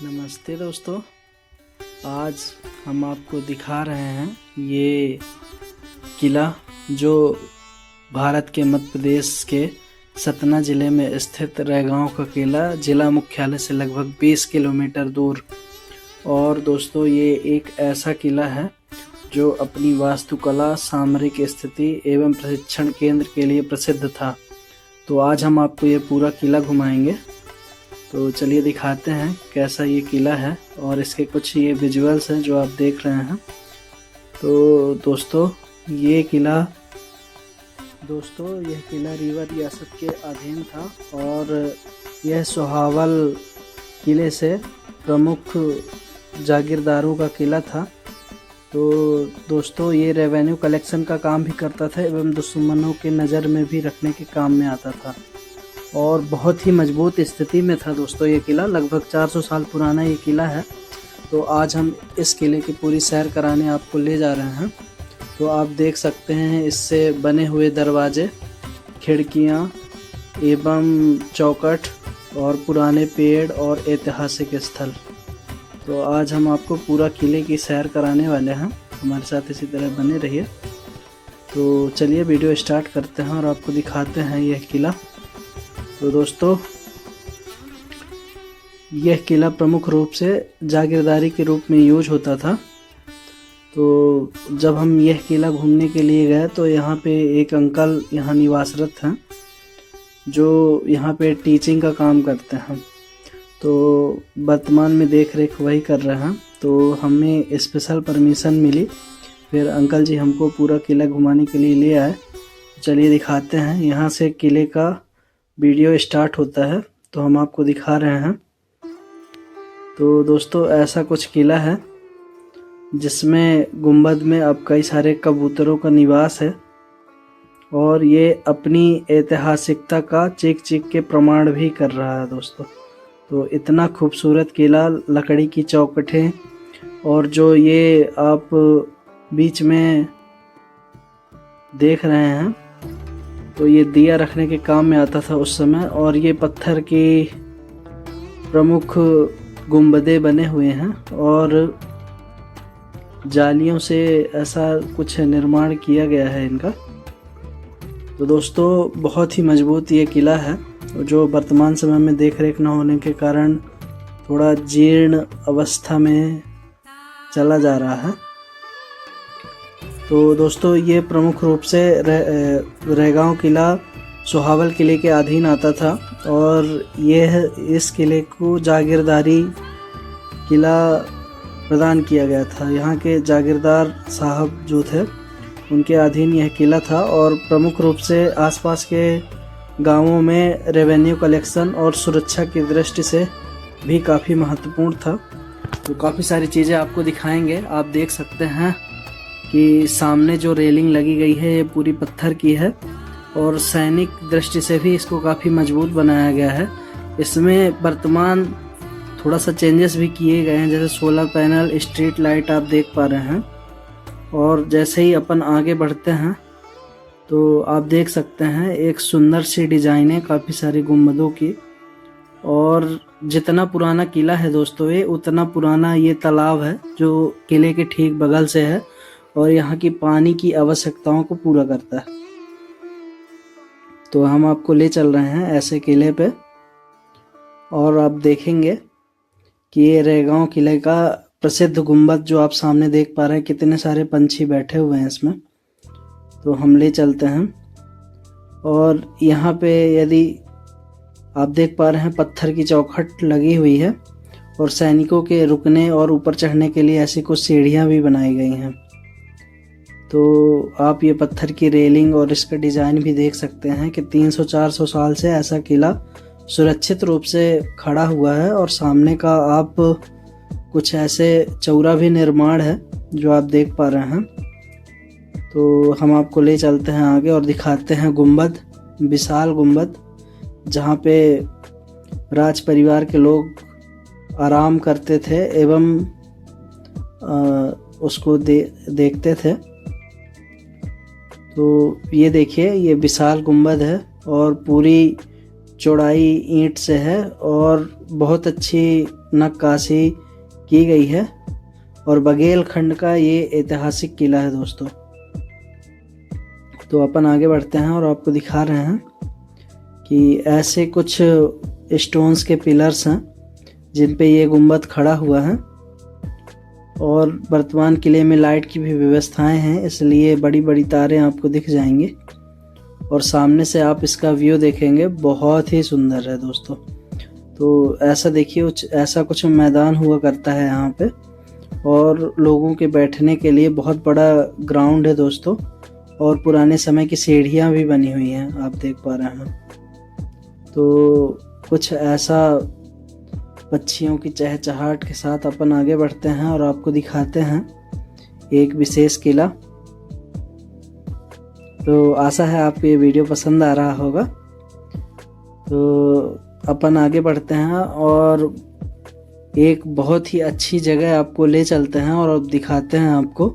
नमस्ते दोस्तों, आज हम आपको दिखा रहे हैं ये किला जो भारत के मध्य प्रदेश के सतना ज़िले में स्थित रैगांव का किला जिला मुख्यालय से लगभग 20 किलोमीटर दूर। और दोस्तों ये एक ऐसा किला है जो अपनी वास्तुकला, सामरिक स्थिति एवं प्रशिक्षण केंद्र के लिए प्रसिद्ध था। तो आज हम आपको ये पूरा किला घुमाएंगे। तो चलिए दिखाते हैं कैसा ये किला है और इसके कुछ ये विजुअल्स हैं जो आप देख रहे हैं। तो दोस्तों यह किला रीवा रियासत के अधीन था और यह सोहावल किले से प्रमुख जागीरदारों का किला था। तो दोस्तों ये रेवेन्यू कलेक्शन का काम भी करता था एवं दुश्मनों के नज़र में भी रखने के काम में आता था और बहुत ही मजबूत स्थिति में था। दोस्तों ये किला लगभग 400 साल पुराना ये किला है। तो आज हम इस किले की पूरी सैर कराने आपको ले जा रहे हैं। तो आप देख सकते हैं इससे बने हुए दरवाजे, खिड़कियां एवं चौखट और पुराने पेड़ और ऐतिहासिक स्थल। तो आज हम आपको पूरा किले की सैर कराने वाले हैं, हमारे साथ इसी तरह बने रहिए। तो चलिए वीडियो स्टार्ट करते हैं और आपको दिखाते हैं यह किला। तो दोस्तों यह किला प्रमुख रूप से जागीरदारी के रूप में यूज होता था। तो जब हम यह किला घूमने के लिए गए तो यहाँ पे एक अंकल यहाँ निवासरत हैं जो यहाँ पे टीचिंग का काम करते हैं। तो वर्तमान में देख रेख वही कर रहे हैं। तो हमें स्पेशल परमिशन मिली, फिर अंकल जी हमको पूरा किला घुमाने के लिए ले आए। चलिए दिखाते हैं। यहाँ से किले का वीडियो स्टार्ट होता है तो हम आपको दिखा रहे हैं। तो दोस्तों ऐसा कुछ किला है जिसमें गुंबद में अब कई सारे कबूतरों का निवास है और ये अपनी ऐतिहासिकता का चीख चीख के प्रमाण भी कर रहा है दोस्तों। तो इतना खूबसूरत किला, लकड़ी की चौखटें और जो ये आप बीच में देख रहे हैं तो ये दिया रखने के काम में आता था उस समय। और ये पत्थर की प्रमुख गुंबदें बने हुए हैं और जालियों से ऐसा कुछ निर्माण किया गया है इनका। तो दोस्तों बहुत ही मजबूत ये किला है जो वर्तमान समय में देख रेख न होने के कारण थोड़ा जीर्ण अवस्था में चला जा रहा है। तो दोस्तों ये प्रमुख रूप से रैगांव किला सोहावल किले के अधीन आता था और यह इस किले को जागीरदारी किला प्रदान किया गया था। यहाँ के जागीरदार साहब जो थे उनके अधीन यह किला था और प्रमुख रूप से आसपास के गांवों में रेवेन्यू कलेक्शन और सुरक्षा की दृष्टि से भी काफ़ी महत्वपूर्ण था। तो काफ़ी सारी चीज़ें आपको दिखाएंगे। आप देख सकते हैं कि सामने जो रेलिंग लगी गई है ये पूरी पत्थर की है और सैनिक दृष्टि से भी इसको काफ़ी मजबूत बनाया गया है। इसमें वर्तमान थोड़ा सा चेंजेस भी किए गए हैं, जैसे सोलर पैनल, स्ट्रीट लाइट आप देख पा रहे हैं। और जैसे ही अपन आगे बढ़ते हैं तो आप देख सकते हैं एक सुंदर सी डिज़ाइन है काफ़ी सारी गुंबदों की। और जितना पुराना किला है दोस्तों ये, उतना पुराना ये तालाब है जो किले के ठीक बगल से है और यहाँ की पानी की आवश्यकताओं को पूरा करता है। तो हम आपको ले चल रहे हैं ऐसे किले पे और आप देखेंगे कि ये रैगांव किले का प्रसिद्ध गुंबद जो आप सामने देख पा रहे हैं, कितने सारे पंछी बैठे हुए हैं इसमें। तो हम ले चलते हैं और यहाँ पे यदि आप देख पा रहे हैं पत्थर की चौखट लगी हुई है और सैनिकों के रुकने और ऊपर चढ़ने के लिए ऐसी कुछ सीढ़ियाँ भी बनाई गई हैं। तो आप ये पत्थर की रेलिंग और इसका डिज़ाइन भी देख सकते हैं कि 300-400 साल से ऐसा किला सुरक्षित रूप से खड़ा हुआ है। और सामने का आप कुछ ऐसे चौरा भी निर्माण है जो आप देख पा रहे हैं। तो हम आपको ले चलते हैं आगे और दिखाते हैं गुंबद, विशाल गुंबद जहाँ पे राज परिवार के लोग आराम करते थे एवं उसको देखते थे। तो ये देखिए ये विशाल गुंबद है और पूरी चौड़ाई ईंट से है और बहुत अच्छी नक्काशी की गई है और बघेलखंड का ये ऐतिहासिक किला है दोस्तों। तो अपन आगे बढ़ते हैं और आपको दिखा रहे हैं कि ऐसे कुछ स्टोन्स के पिलर्स हैं जिन पे ये गुंबद खड़ा हुआ है और वर्तमान किले में लाइट की भी व्यवस्थाएं हैं, इसलिए बड़ी बड़ी तारें आपको दिख जाएंगी और सामने से आप इसका व्यू देखेंगे, बहुत ही सुंदर है दोस्तों। तो ऐसा देखिए, ऐसा कुछ मैदान हुआ करता है यहाँ पे और लोगों के बैठने के लिए बहुत बड़ा ग्राउंड है दोस्तों और पुराने समय की सीढ़ियाँ भी बनी हुई हैं, आप देख पा रहे हैं। तो कुछ ऐसा पक्षियों की चहचहाहट के साथ अपन आगे बढ़ते हैं और आपको दिखाते हैं एक विशेष किला। तो आशा है आपको ये वीडियो पसंद आ रहा होगा। तो अपन आगे बढ़ते हैं और एक बहुत ही अच्छी जगह आपको ले चलते हैं और दिखाते हैं आपको।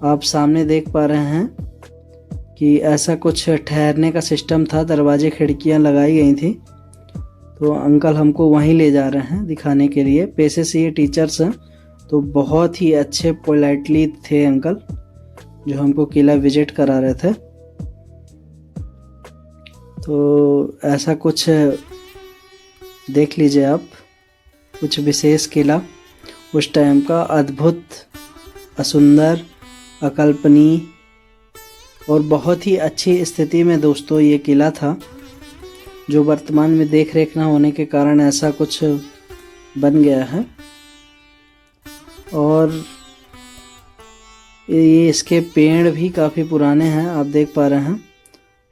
आप सामने देख पा रहे हैं कि ऐसा कुछ ठहरने का सिस्टम था, दरवाजे खिड़कियां लगाई गई थी। तो अंकल हमको वहीं ले जा रहे हैं दिखाने के लिए। पेशे से ये टीचर्स हैं, तो बहुत ही अच्छे पोलाइटली थे अंकल जो हमको किला विजिट करा रहे थे। तो ऐसा कुछ देख लीजिए आप, कुछ विशेष किला उस टाइम का, अद्भुत, असुंदर, अकल्पनीय और बहुत ही अच्छी स्थिति में दोस्तों ये किला था, जो वर्तमान में देख रेख ना होने के कारण ऐसा कुछ बन गया है। और ये इसके पेड़ भी काफ़ी पुराने हैं, आप देख पा रहे हैं।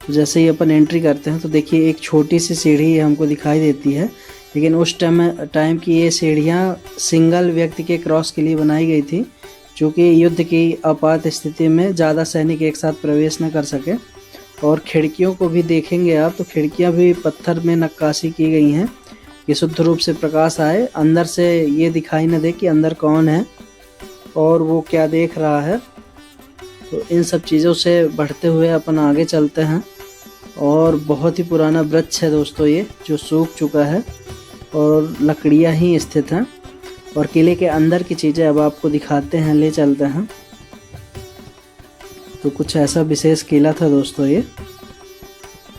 तो जैसे ही अपन एंट्री करते हैं तो देखिए एक छोटी सी सीढ़ी हमको दिखाई देती है, लेकिन उस टाइम की ये सीढ़ियाँ सिंगल व्यक्ति के क्रॉस के लिए बनाई गई थी, चूँकि युद्ध की आपात स्थिति में ज़्यादा सैनिक एक साथ प्रवेश न कर सके। और खिड़कियों को भी देखेंगे आप तो खिड़कियां भी पत्थर में नक्काशी की गई हैं कि शुद्ध रूप से प्रकाश आए, अंदर से ये दिखाई न दे कि अंदर कौन है और वो क्या देख रहा है। तो इन सब चीज़ों से बढ़ते हुए अपन आगे चलते हैं और बहुत ही पुराना वृक्ष है दोस्तों ये, जो सूख चुका है और लकड़ियां ही स्थित हैं। और किले के अंदर की चीज़ें अब आपको दिखाते हैं, ले चलते हैं। तो कुछ ऐसा विशेष किला था दोस्तों ये,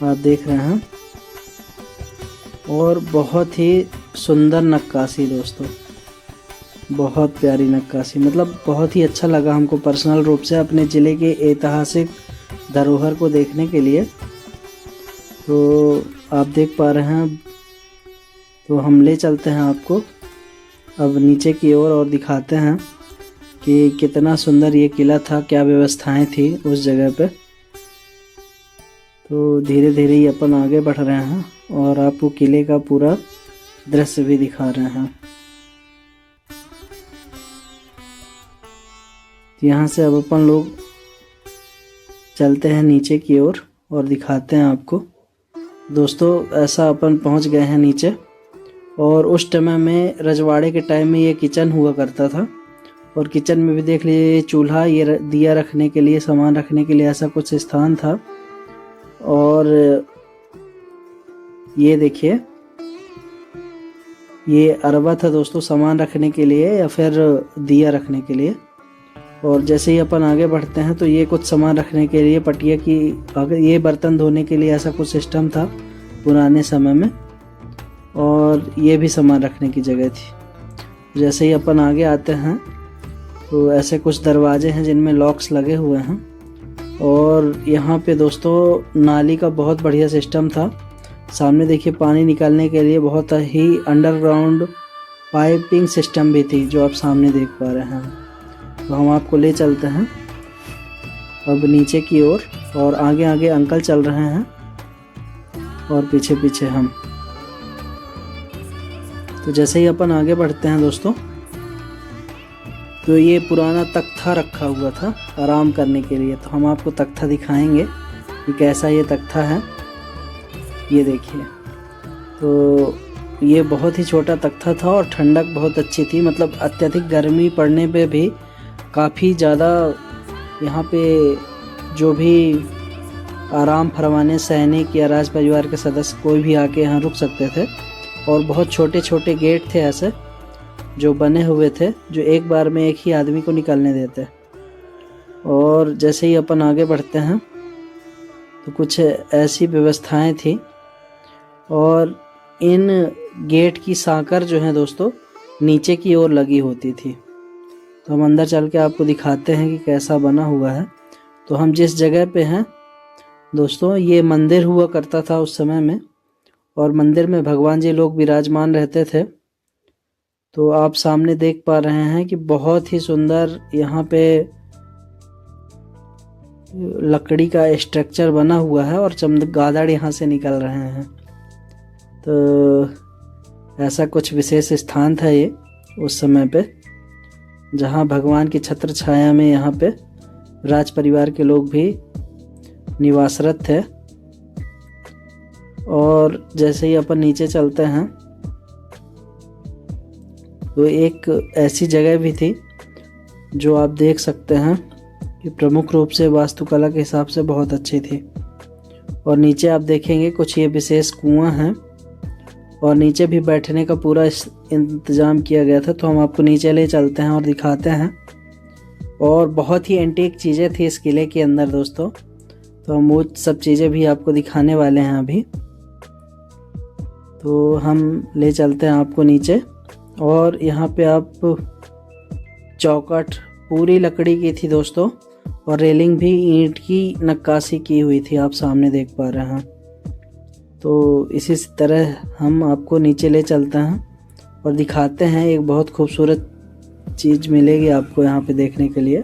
आप देख रहे हैं। और बहुत ही सुंदर नक्काशी दोस्तों, बहुत प्यारी नक्काशी, मतलब बहुत ही अच्छा लगा हमको पर्सनल रूप से अपने ज़िले के ऐतिहासिक धरोहर को देखने के लिए। तो आप देख पा रहे हैं, तो हम ले चलते हैं आपको अब नीचे की ओर और दिखाते हैं कि कितना सुंदर ये किला था, क्या व्यवस्थाएं थी उस जगह पे। तो धीरे धीरे ही अपन आगे बढ़ रहे हैं और आपको किले का पूरा दृश्य भी दिखा रहे हैं। यहाँ से अब अपन लोग चलते हैं नीचे की ओर और दिखाते हैं आपको। दोस्तों ऐसा अपन पहुँच गए हैं नीचे और उस समय में रजवाड़े के टाइम में ये किचन हुआ करता था और किचन में भी देख लीजिए चूल्हा, ये दिया रखने के लिए, सामान रखने के लिए ऐसा कुछ स्थान था। और ये देखिए ये अरबा था दोस्तों, सामान रखने के लिए या फिर दिया रखने के लिए। और जैसे ही अपन आगे बढ़ते हैं तो ये कुछ सामान रखने के लिए, पटिया की, अगर ये बर्तन धोने के लिए ऐसा कुछ सिस्टम था पुराने समय में, और ये भी सामान रखने की जगह थी। जैसे ही अपन आगे आते हैं तो ऐसे कुछ दरवाजे हैं जिनमें लॉक्स लगे हुए हैं। और यहाँ पे दोस्तों नाली का बहुत बढ़िया सिस्टम था। सामने देखिए पानी निकालने के लिए बहुत ही अंडरग्राउंड पाइपिंग सिस्टम भी थी, जो आप सामने देख पा रहे हैं। तो हम आपको ले चलते हैं अब नीचे की ओर और आगे आगे अंकल चल रहे हैं और पीछे पीछे हम। तो जैसे ही अपन आगे बढ़ते हैं दोस्तों, तो ये पुराना तख्ता रखा हुआ था आराम करने के लिए। तो हम आपको तख्ता दिखाएंगे कि कैसा ये तख्ता है। ये देखिए, तो ये बहुत ही छोटा तख्ता था और ठंडक बहुत अच्छी थी, मतलब अत्यधिक गर्मी पड़ने पे भी काफ़ी ज़्यादा यहाँ पे जो भी आराम फरमाने सैनिक या राज परिवार के सदस्य कोई भी आके यहाँ रुक सकते थे। और बहुत छोटे छोटे गेट थे ऐसे जो बने हुए थे, जो एक बार में एक ही आदमी को निकलने देते। और जैसे ही अपन आगे बढ़ते हैं तो कुछ ऐसी व्यवस्थाएं थी। और इन गेट की सांकर जो है दोस्तों नीचे की ओर लगी होती थी। तो हम अंदर चल के आपको दिखाते हैं कि कैसा बना हुआ है। तो हम जिस जगह पे हैं दोस्तों, ये मंदिर हुआ करता था उस समय में, और मंदिर में भगवान जी लोग विराजमान रहते थे। तो आप सामने देख पा रहे हैं कि बहुत ही सुंदर यहाँ पे लकड़ी का स्ट्रक्चर बना हुआ है और चमगादड़ यहाँ से निकल रहे हैं। तो ऐसा कुछ विशेष स्थान था ये उस समय पे, जहाँ भगवान की छत्र छाया में यहाँ पे राज परिवार के लोग भी निवासरत थे। और जैसे ही अपन नीचे चलते हैं तो एक ऐसी जगह भी थी जो आप देख सकते हैं कि प्रमुख रूप से वास्तुकला के हिसाब से बहुत अच्छी थी। और नीचे आप देखेंगे कुछ ये विशेष कुआं हैं और नीचे भी बैठने का पूरा इंतज़ाम किया गया था। तो हम आपको नीचे ले चलते हैं और दिखाते हैं। और बहुत ही एंटीक चीज़ें थी इस किले के अंदर दोस्तों, तो हम वो सब चीज़ें भी आपको दिखाने वाले हैं अभी। तो हम ले चलते हैं आपको नीचे। और यहाँ पे आप चौखट पूरी लकड़ी की थी दोस्तों, और रेलिंग भी ईंट की नक्काशी की हुई थी, आप सामने देख पा रहे हैं। तो इसी तरह हम आपको नीचे ले चलते हैं और दिखाते हैं। एक बहुत खूबसूरत चीज़ मिलेगी आपको यहाँ पे देखने के लिए।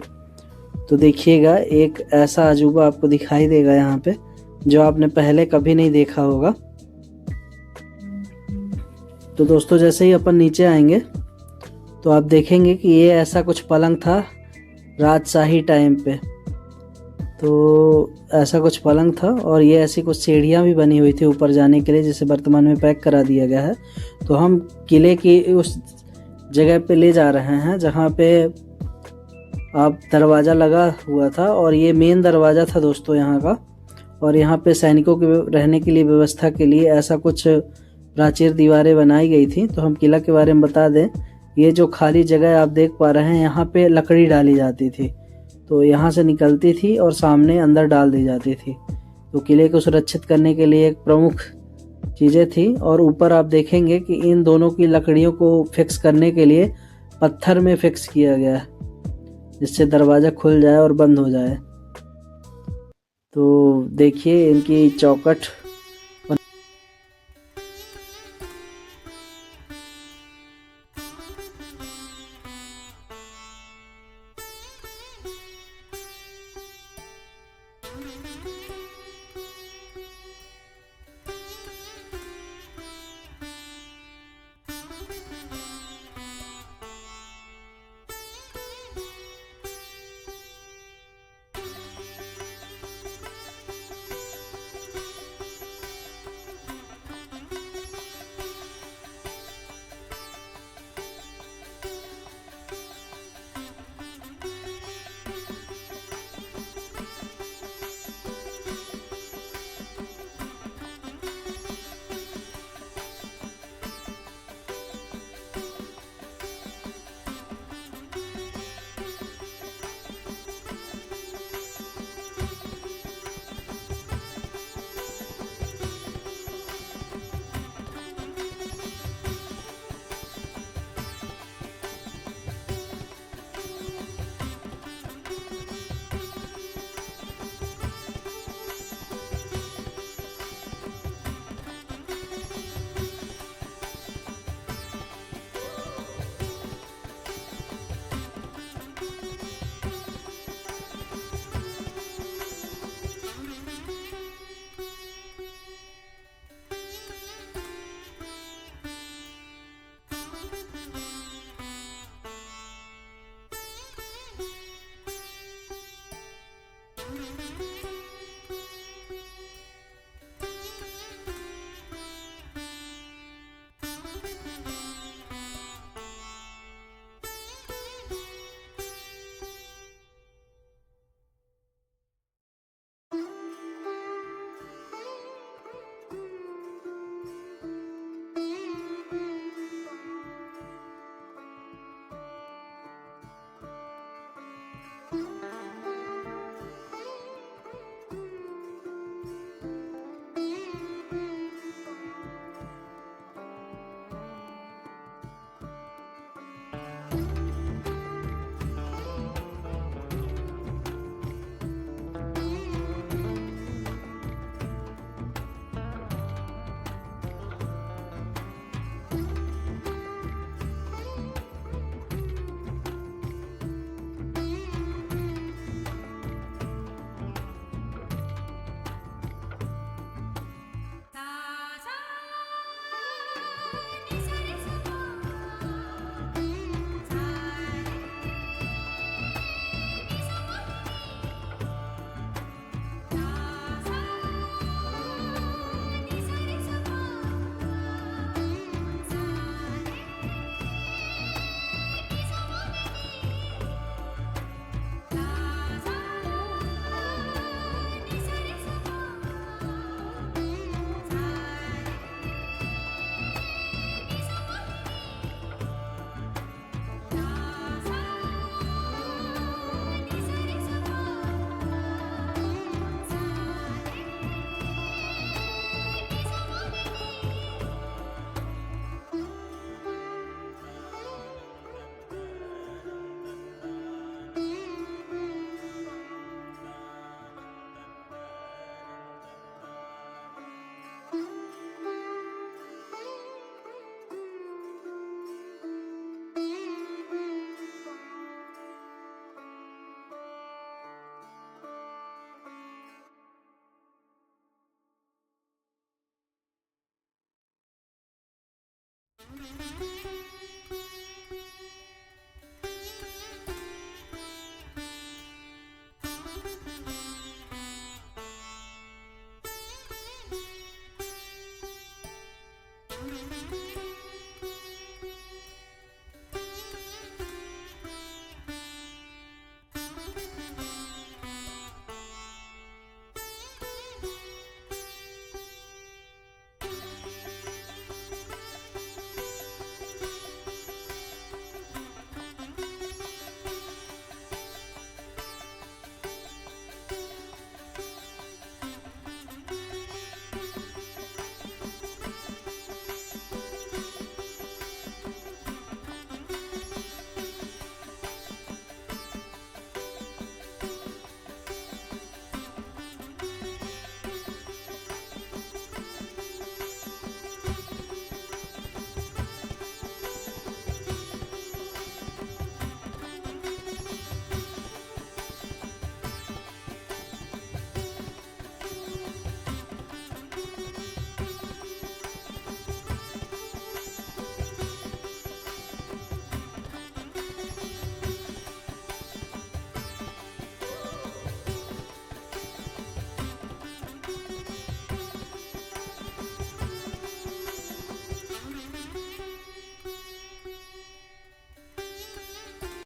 तो देखिएगा, एक ऐसा अजूबा आपको दिखाई देगा यहाँ पे जो आपने पहले कभी नहीं देखा होगा। तो दोस्तों जैसे ही अपन नीचे आएंगे तो आप देखेंगे कि ये ऐसा कुछ पलंग था राजशाही टाइम पे। तो ऐसा कुछ पलंग था और ये ऐसी कुछ सीढ़ियाँ भी बनी हुई थी ऊपर जाने के लिए, जिसे वर्तमान में पैक करा दिया गया है। तो हम किले की उस जगह पे ले जा रहे हैं जहाँ पे आप दरवाज़ा लगा हुआ था, और ये मेन दरवाज़ा था दोस्तों यहाँ का। और यहाँ पे सैनिकों के रहने के लिए व्यवस्था के लिए ऐसा कुछ प्राचीर दीवारें बनाई गई थी। तो हम किला के बारे में बता दें, ये जो खाली जगह आप देख पा रहे हैं यहाँ पे लकड़ी डाली जाती थी, तो यहाँ से निकलती थी और सामने अंदर डाल दी जाती थी। तो किले को सुरक्षित करने के लिए एक प्रमुख चीज़ें थी। और ऊपर आप देखेंगे कि इन दोनों की लकड़ियों को फिक्स करने के लिए पत्थर में फिक्स किया गया है, जिससे दरवाज़ा खुल जाए और बंद हो जाए। तो देखिए इनकी चौखट।